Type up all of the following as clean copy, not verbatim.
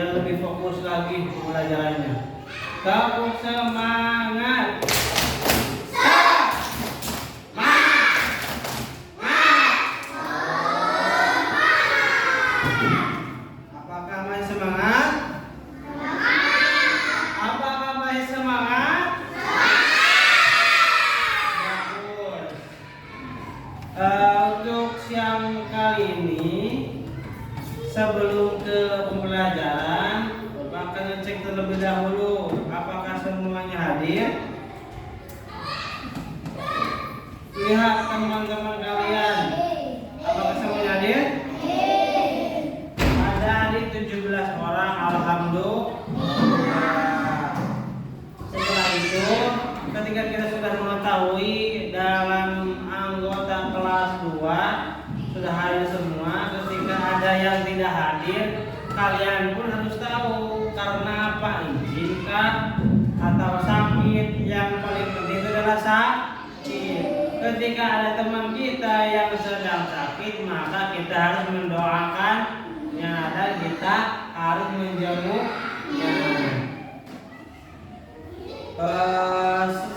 biar lebih fokus lagi pembelajarannya. Tepuk semangat. Apakah masih semangat? Apakah masih semangat? Bagus. Untuk siang kali ini, sebelum ke pembelajaran, akan ngecek terlebih dahulu apakah semuanya hadir. Lihat teman-teman kalian, apakah semuanya hadir? Ada hadir 17 orang, alhamdulillah. Setelah itu, ketika kita sudah mengetahui dalam anggota kelas 2 sudah hadir semua, ketika ada yang tidak hadir, kalian pun harus tahu karena apa, izin kah atau sakit. Yang paling penting itu adalah sakit. Ketika ada teman kita yang sedang sakit, maka kita harus mendoakan yang ada, kita harus menjenguknya.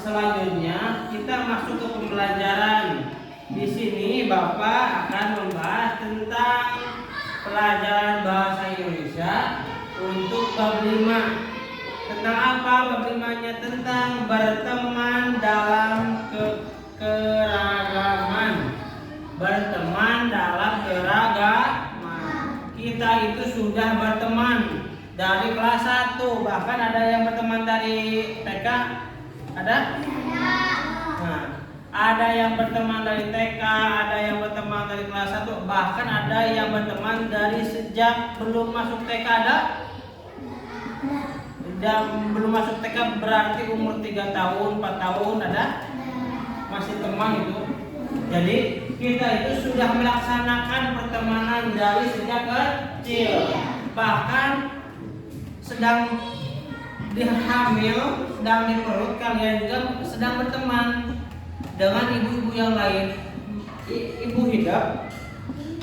Selanjutnya kita masuk ke pembelajaran. Di sini Bapak akan membahas tentang pelajaran bahasa Indonesia untuk bab 5. Tentang apa bab 5-nya? Tentang berteman dalam keragaman. Berteman dalam keragaman. Kita itu sudah berteman dari kelas 1, bahkan ada yang berteman dari TK. Ada? Nah, ada yang berteman dari TK, ada yang berteman dari kelas 1, bahkan ada yang berteman dari sejak belum masuk TK. Ada? Dan belum masuk TK berarti umur 3 tahun, 4 tahun, ada? Masih teman itu. Jadi kita itu sudah melaksanakan pertemanan dari sejak kecil. Bahkan sedang dihamil, sedang di perut, kalian juga sedang berteman dengan ibu-ibu yang lain. Ibu hidup,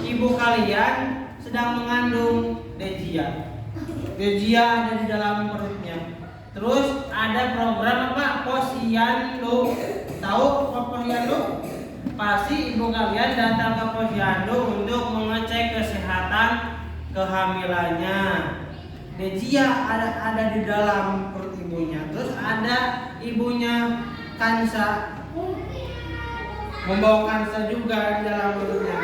ibu kalian sedang mengandung Dejia. Dejia ada di dalam perutnya. Terus ada program apa? Posyandu. Tahu posyandu? Pasti ibu kalian datang ke posyandu untuk mengecek kesehatan kehamilannya. Dejia ada di dalam perut ibunya. Terus ada ibunya Kansa, membawa Kansa juga di dalam perutnya.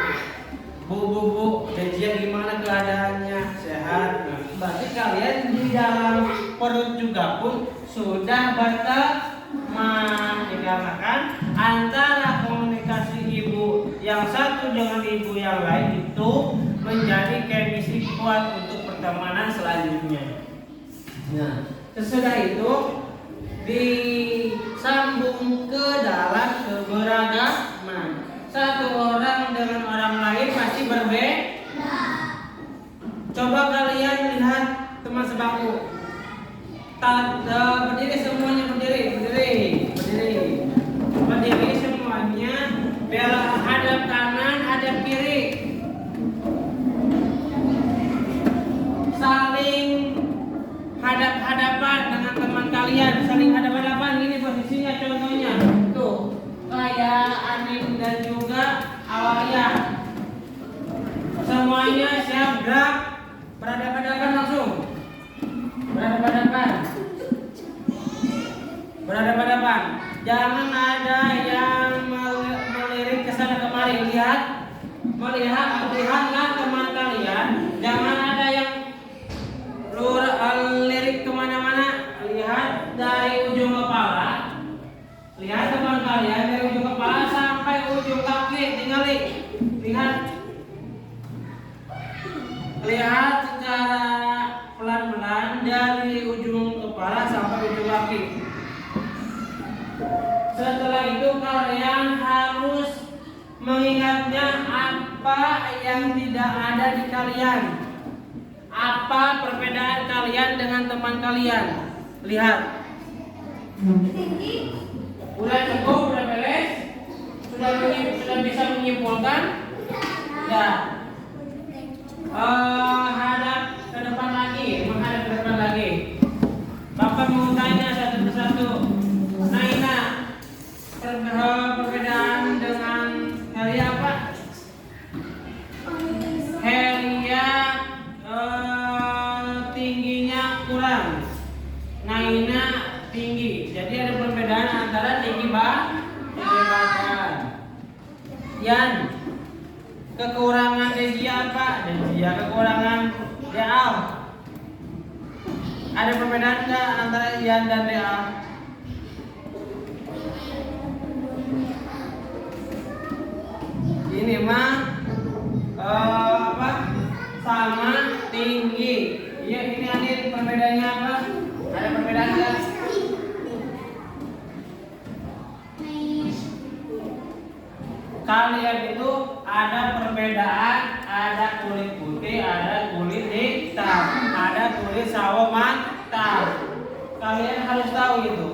Bu, Dejia gimana keadaannya? Sehat. Nah, berarti kalian di dalam perut juga pun sudah berteman, dikarenakan antara komunikasi ibu yang satu dengan ibu yang lain itu menjadi chemistry kuat untuk pertemanan selanjutnya. Nah, sesudah itu disambung ke dalam keberagaman. Satu orang dengan orang lain pasti berbeda. Coba kalian lihat teman sebangku. Berdiri semuanya, berdiri semuanya. Belok hadap kanan, hadap kiri. Saling hadap-hadapan dengan teman kalian, saling hadap-hadapan. Ini posisinya contohnya. Tuh, kayak Anin dan juga Awalia. Semuanya siap gerak. Berhadapan langsung. Berhadapan. Jangan ada yang melirik ke sana kemari. Melihat teman kalian. Jangan ada yang lirik kemana-mana. Lihat dari ujung kepala. Lihat teman kalian dari ujung kepala sampai ujung kaki. Tinggal lihat secara pelan-pelan dari ujung kepala sampai ujung kaki. Setelah itu kalian harus mengingatnya apa yang tidak ada di kalian. Apa perbedaan kalian dengan teman kalian? Lihat. Udah cukup, udah beres? Sudah bisa menyimpulkan? Ya. Hadap ke depan lagi, menghadap kurang, naina tinggi. Jadi ada perbedaan antara tinggi badan. Yan, kekurangan Dejia apa? Dejia kekurangan Deal. Ada perbedaan nggak antara Yan dan Deal? Ini mah sama tinggi. Iya, ini ada perbedaannya apa? Ada perbedaan nggak? Kalian itu ada perbedaan, ada kulit putih, ada kulit hitam, ada kulit sawo matang. Kalian harus tahu itu.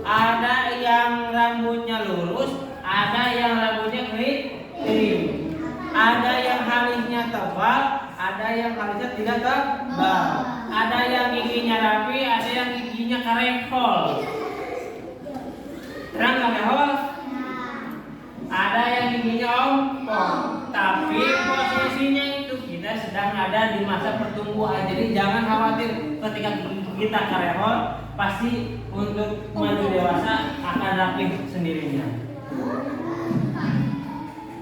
Ada yang rambutnya lurus, ada yang rambutnya keriting, ada yang alisnya tebal, ada yang alisnya tidak tebal, ada yang giginya rapi, ada yang giginya karehol. Terang karehol? Ada yang giginya ompong, tapi posisinya itu kita sedang ada di masa pertumbuhan. Jadi jangan khawatir ketika kita karehol, pasti untuk maju dewasa akan rapih sendirinya.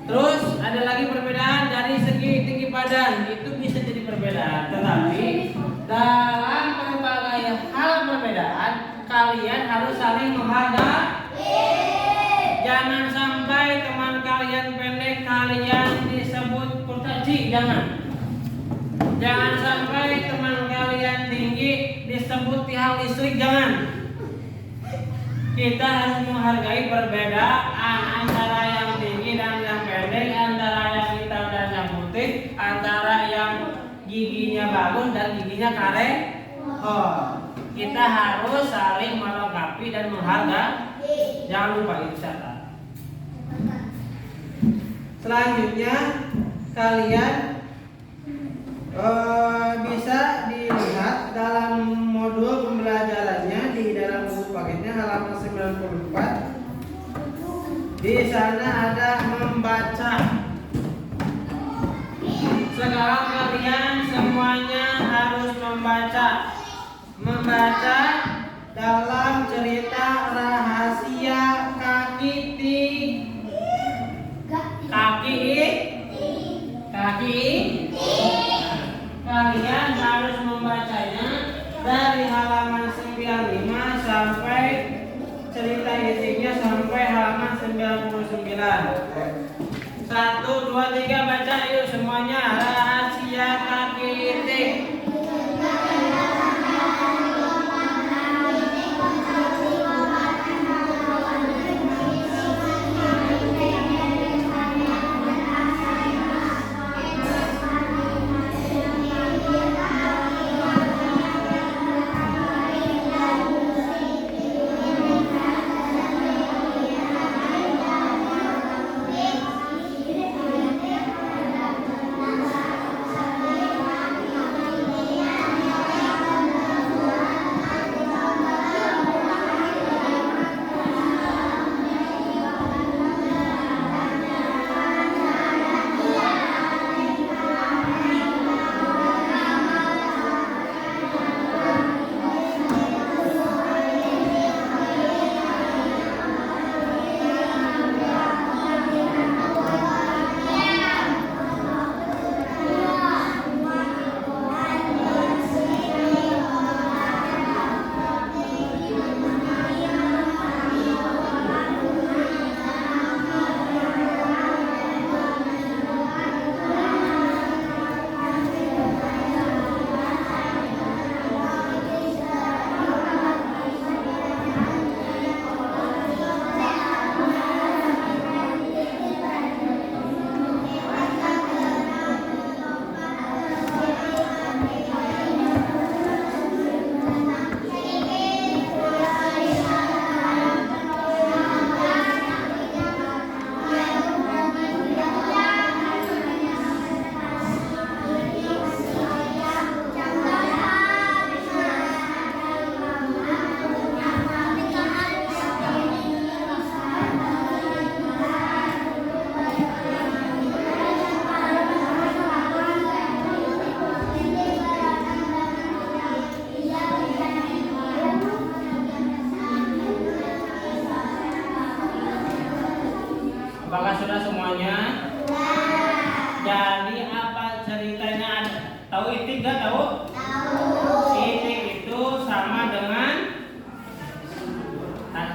Terus ada lagi perbedaan dari segi tinggi badan, itu bisa jadi perbedaan. Tetapi dalam berbagai hal perbedaan, kalian harus saling menghargai. Jangan sampai teman kalian pendek kalian disebut kurcaci, jangan. Jangan sampai teman kalian tinggi disebut tiang listrik, jangan. Kita harus menghargai perbedaan antara yang tinggi dan yang pendek, antara yang hitam dan yang putih, antara yang giginya bagus dan giginya kareh. Kita harus saling melengkapi dan menghargai. Jangan lupa itu catat. Selanjutnya kalian bisa dilihat dalam modul pembelajarannya di dalam buku paketnya halaman 94. Di sana ada membaca. Sekarang kalian semuanya harus membaca dalam cerita rahasia kaki. Kalian harus membacanya dari halaman 95 sampai cerita isinya sampai halaman 99. 1, 2, 3 baca yuk semuanya. Rahasia kaki itik.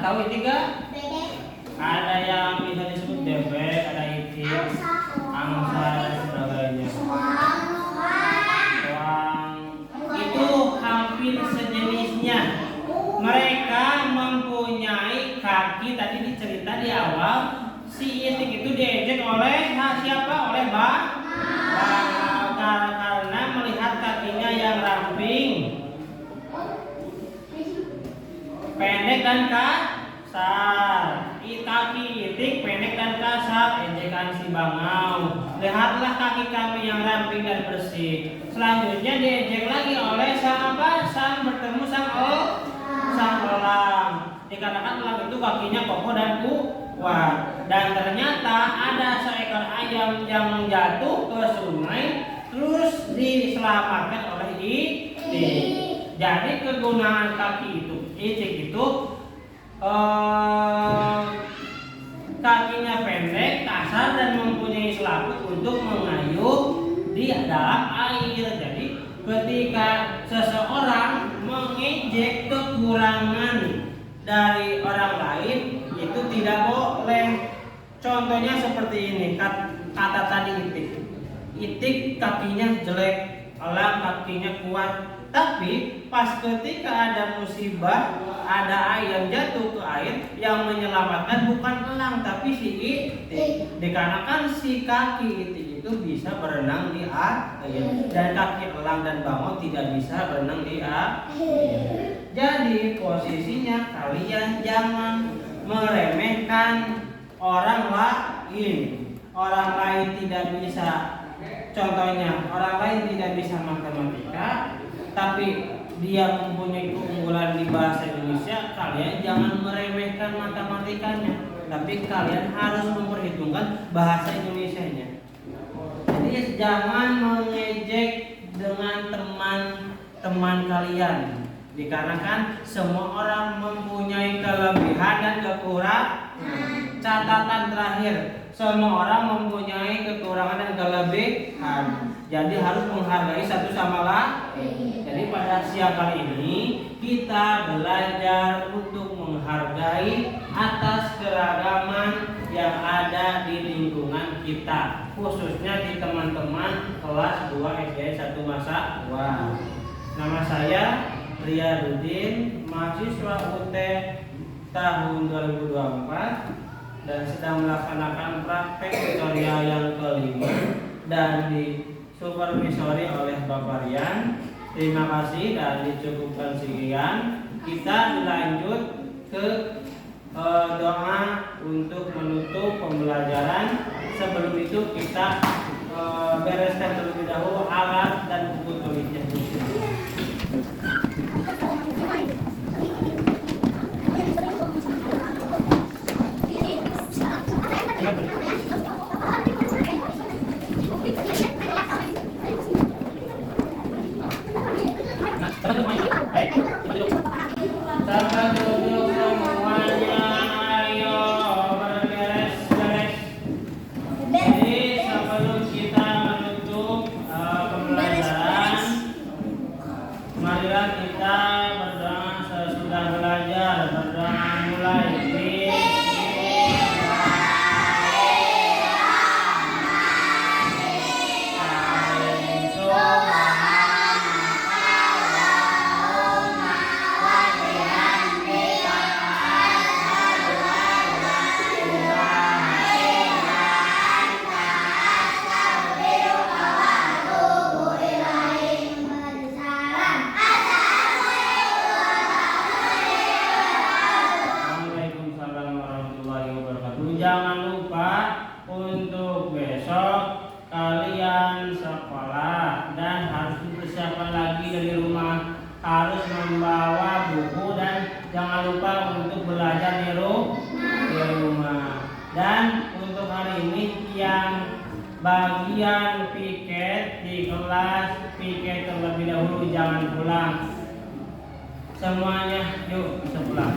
tahu itik gak? Ada yang bisa disebut bebek, ada itik, angsa dan sebagainya. Tuang itu hampir sejenisnya. Mereka mempunyai kaki, tadi dicerita di awal. Si itik itu diejek oleh siapa? Oleh karena melihat kakinya yang ramping, pendek dan kasar. Kaki itik pendek dan kasar, ejekan si bangau. Lihatlah kaki kami yang ramping dan bersih. Selanjutnya diejek lagi oleh sang bertemu sang elang. Dikatakan elang itu kakinya kokoh dan kuat. Dan ternyata ada seekor ayam yang jatuh ke sungai, terus diselamatkan oleh itik. Jadi kegunaan kaki itik itu kakinya pendek, kasar dan mempunyai selaput untuk mengayuh di dalam air. Jadi ketika seseorang mengejek kekurangan dari orang lain itu tidak boleh. Contohnya seperti ini, kata tadi itik kakinya jelek, elang kakinya kuat. Tapi pas ketika ada musibah, ada ayam jatuh ke air, yang menyelamatkan bukan elang tapi si itik. Dikarenakan si kaki itik itu bisa berenang di air dan kaki elang dan bangau tidak bisa berenang di air. Jadi posisinya kalian jangan meremehkan orang lain. Orang lain tidak bisa, contohnya orang lain tidak bisa matematika, tapi dia mempunyai keunggulan di bahasa Indonesia. Kalian jangan meremehkan matematikanya, tapi kalian harus memperhitungkan bahasa Indonesianya. Jadi jangan mengejek dengan teman-teman kalian, dikarenakan semua orang mempunyai kelebihan dan kekurangan. Catatan terakhir, semua orang mempunyai kekurangan dan kelebihan. Jadi harus menghargai satu sama lain. Jadi pada siang kali ini kita belajar untuk menghargai atas keragaman yang ada di lingkungan kita, khususnya di teman-teman kelas 2 SD 1 Masa 2. Nama saya Riyadudin, mahasiswa UT tahun 2024 dan sedang melaksanakan praktek tutorial yang kelima dan disupervisori oleh Bapak Rian. Terima kasih dan dicukupkan sekian. Kita dilanjut ke doa untuk menutup pembelajaran. Sebelum itu kita bereskan terlebih dahulu alat dan buku tulisnya. Sampai duduk semuanya, ayo berberes-beres. Jadi sebelum kita menutup pembelajaran, marilah kita berdoa sesudah belajar. Berdoa mulai. Jangan lupa untuk besok kalian sekolah dan harus dipersiapkan lagi dari rumah. Harus membawa buku dan jangan lupa untuk belajar di rumah. Dan untuk hari ini yang bagian piket di kelas, piket terlebih dahulu, jangan pulang. Semuanya yuk bisa pulang.